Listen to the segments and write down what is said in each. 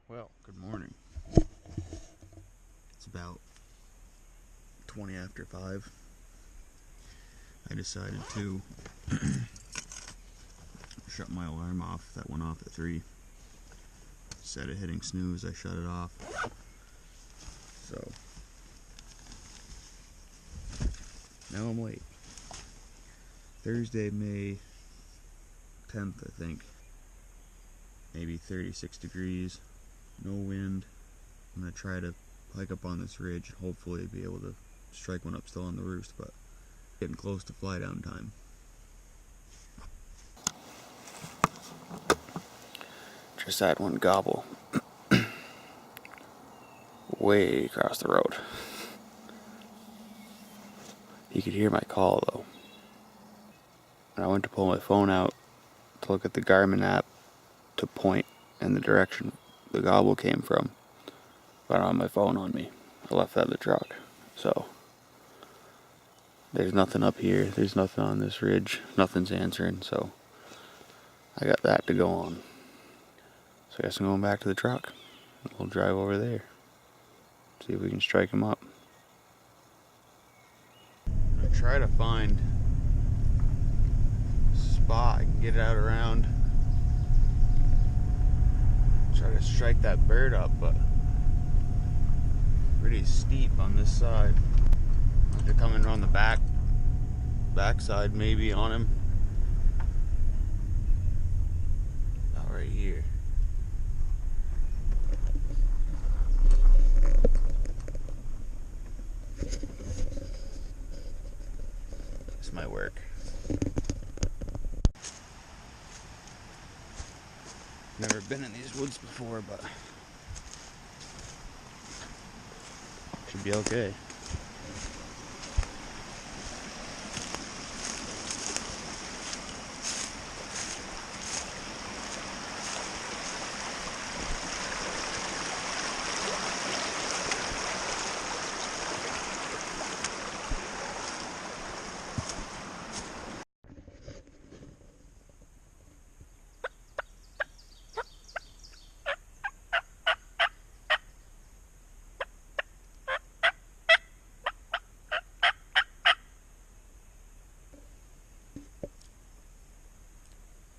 Well, good morning. It's about 20 after 5. I decided to shut my alarm off. That went off at 3. Instead of hitting snooze, I shut it off. So, now I'm late. Thursday, May 10th, I think. Maybe 36 degrees. No wind. I'm going to try to hike up on this ridge and hopefully be able to strike one up still on the roost, but getting close to fly down time. Just had one gobble way across the road. You could hear my call though. And I went to pull my phone out to look at the Garmin app to point in the direction the gobble came from. But I don't have my phone on me. I left that in the truck. So there's nothing up here. There's nothing on this ridge. Nothing's answering. So I got that to go on. So I guess I'm going back to the truck. We'll drive over there. See if we can strike him up. I'm going to try to find a spot I can get it out around. Try to strike that bird up, but pretty steep on this side. They're coming around the backside maybe on him. Not right here. This might work. Never been in these woods before, but should be okay.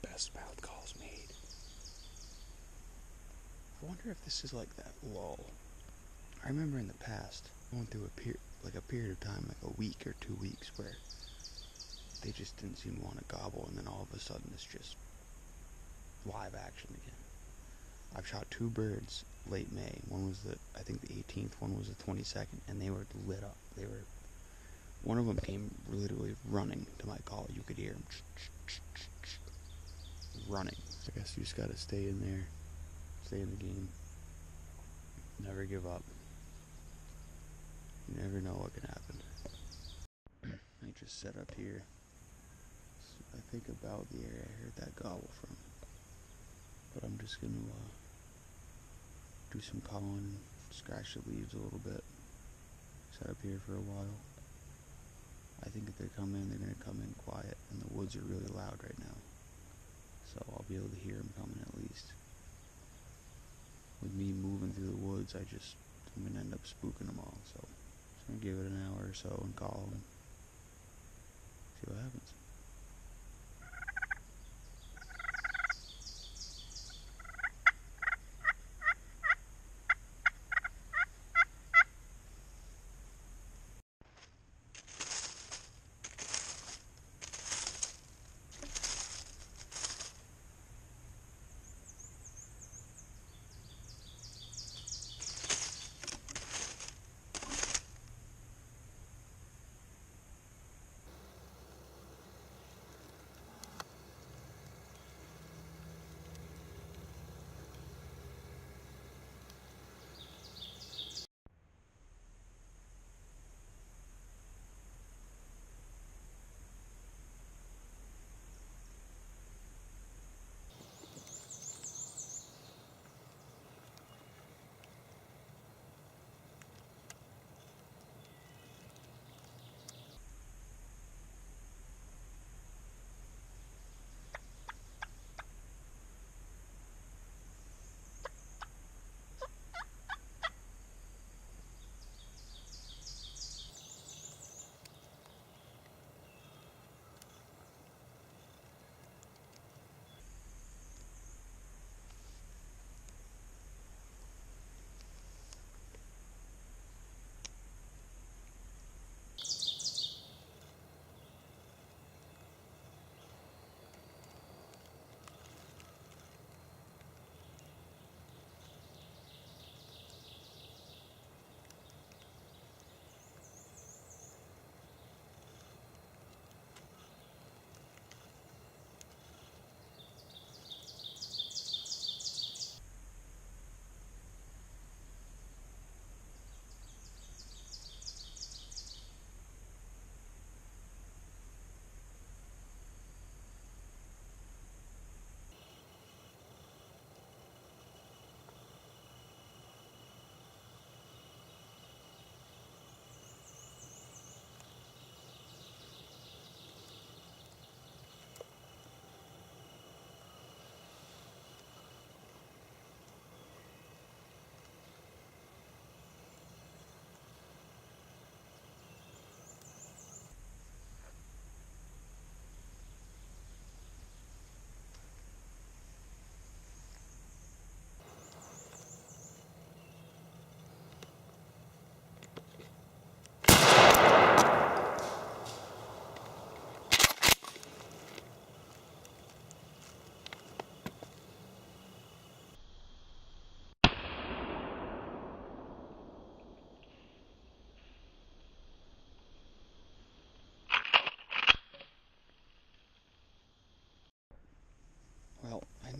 Best mouth calls made. I wonder if this is like that lull. I remember in the past going through a period of time, like a week or 2 weeks, where they just didn't seem to want to gobble, and then all of a sudden it's just live action again. I've shot 2 birds late May. One was I think the 18th, one was the 22nd, and they were lit up. One of them came literally running to my call. You could hear him running. So I guess you just gotta stay in there, stay in the game, never give up. You never know what can happen. I just set up here. So I think about the area I heard that gobble from. But I'm just gonna do some calling and scratch the leaves a little bit. Set up here for a while. I think if they come in, they're gonna come in quiet, and the woods are really loud right now. So I'll be able to hear them coming at least. With me moving through the woods, I'm gonna end up spooking them all. So I'm gonna give it an hour or so and call and see what happens.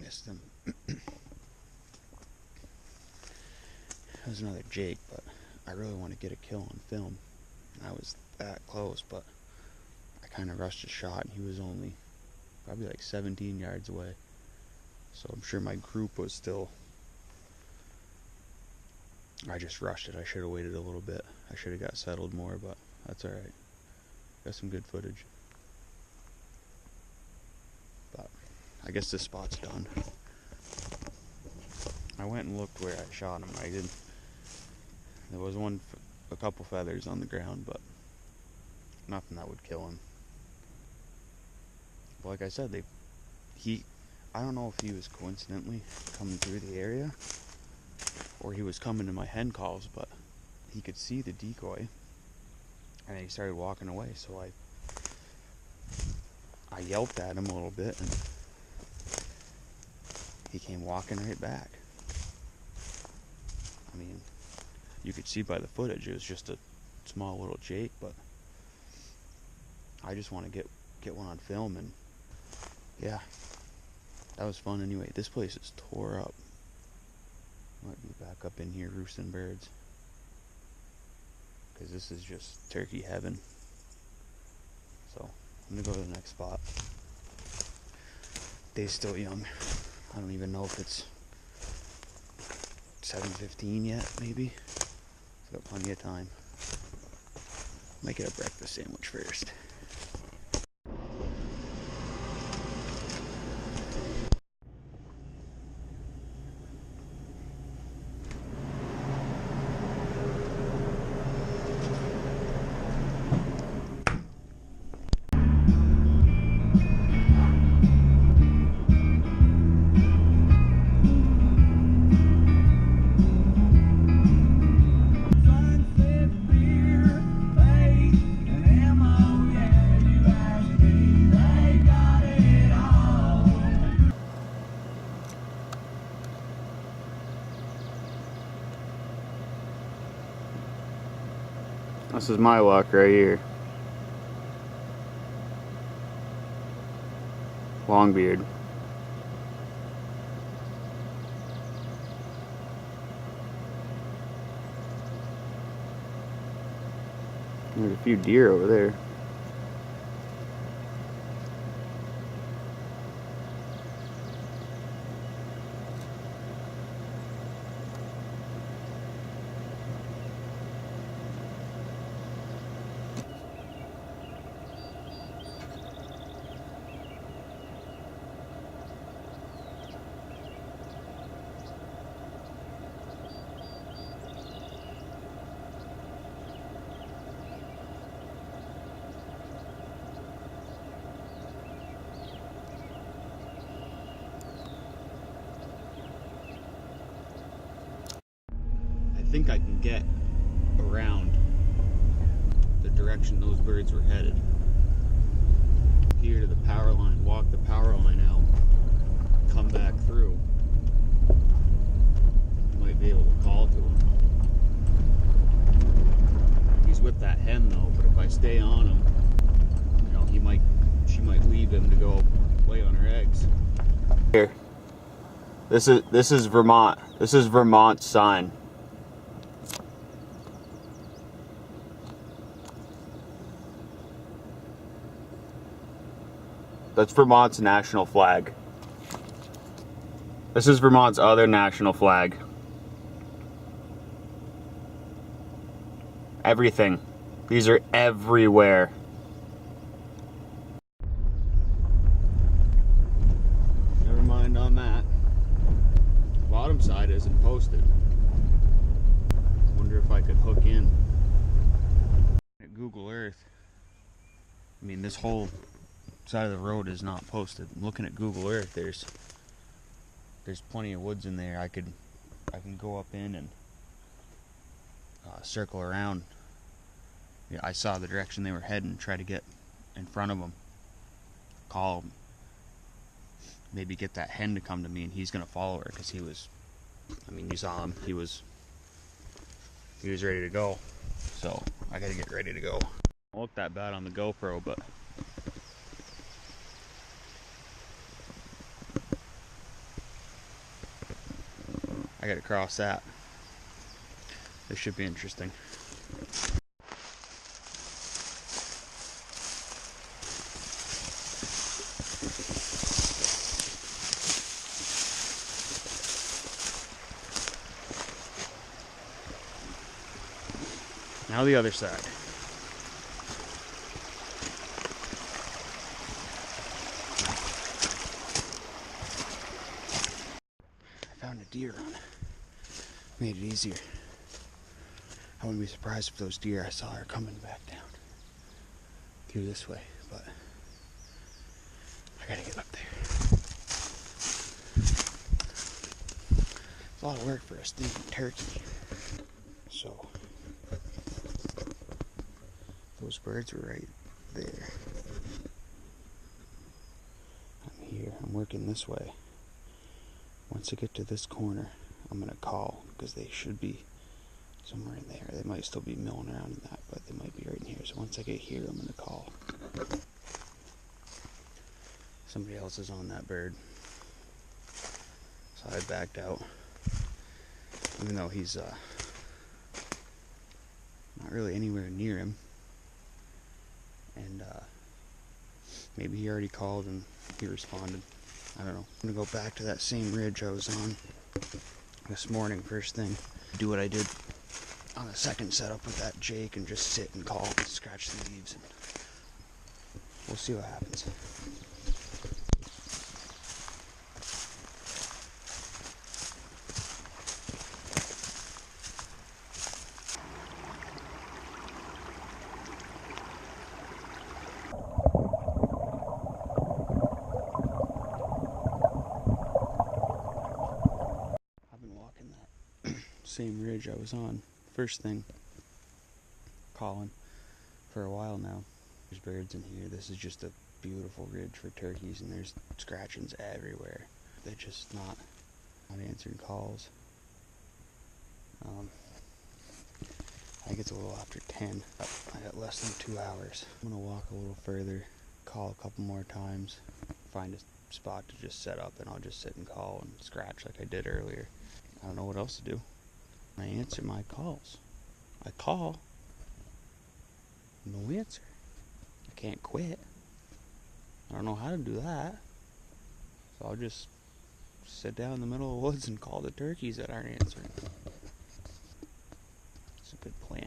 missed him. That was another Jake, but I really want to get a kill on film. I was that close, but I kind of rushed a shot, and he was only probably like 17 yards away. So I'm sure my group was still... I just rushed it. I should have waited a little bit. I should have got settled more, but that's alright. Got some good footage. But I guess this spot's done. I went and looked where I shot him. I didn't... There was a couple feathers on the ground, but nothing that would kill him. But like I said, I don't know if he was coincidentally coming through the area or he was coming to my hen calls, but he could see the decoy and he started walking away. So I yelped at him a little bit and he came walking right back. I mean, you could see by the footage it was just a small little Jake, but I just want to get one on film. And yeah, that was fun. Anyway, this place is tore up. Might be back up in here roosting birds, because this is just turkey heaven. So I'm gonna go to the next spot. Day's still young. I don't even know if it's 7:15 yet, maybe. So got plenty of time. Make it a breakfast sandwich first. This is my luck right here. Longbeard. There's a few deer over there. I think I can get around the direction those birds were headed. Here to the power line, walk the power line out, come back through. I might be able to call to him. He's with that hen though, but if I stay on him, you know, she might leave him to go lay on her eggs. Here. This is Vermont. This is Vermont's sign. That's Vermont's national flag. This is Vermont's other national flag. Everything. These are everywhere. Never mind on that. The bottom side isn't posted. Wonder if I could hook in. At Google Earth, I mean, this whole side of the road is not posted. I'm looking at Google Earth. There's plenty of woods in there. I can go up in and circle around. Yeah, I saw the direction they were heading. Try to get in front of them. Call them. Maybe get that hen to come to me, and he's gonna follow her because he was. I mean, you saw him. He was ready to go. So I gotta get ready to go. Don't look that bad on the GoPro, but. I gotta cross that. This should be interesting. Now the other side. I found a deer on it. Made it easier. I wouldn't be surprised if those deer I saw are coming back down through this way, but I gotta get up there. It's a lot of work for a stinking turkey. So, those birds were right there. I'm here, I'm working this way. Once I get to this corner, I'm gonna call, because they should be somewhere in there. They might still be milling around in that, but they might be right in here. So once I get here, I'm gonna call. Somebody else is on that bird. So I backed out. Even though he's not really anywhere near him. And maybe he already called and he responded. I don't know. I'm gonna go back to that same ridge I was on this morning, first thing. Do what I did on the second setup with that Jake and just sit and call and scratch the leaves. And we'll see what happens. I've been walking that same ridge I was on first thing, calling for a while now. There's birds in here. This is just a beautiful ridge for turkeys, and there's scratchings everywhere. They're just not answering calls. I think it's a little after 10. I got less than 2 hours. I'm gonna walk a little further, call a couple more times, find a spot to just set up, and I'll just sit and call and scratch like I did earlier. I don't know what else to do. I answer my calls. I call. No answer. I can't quit. I don't know how to do that. So I'll just sit down in the middle of the woods and call the turkeys that aren't answering. It's a good plan.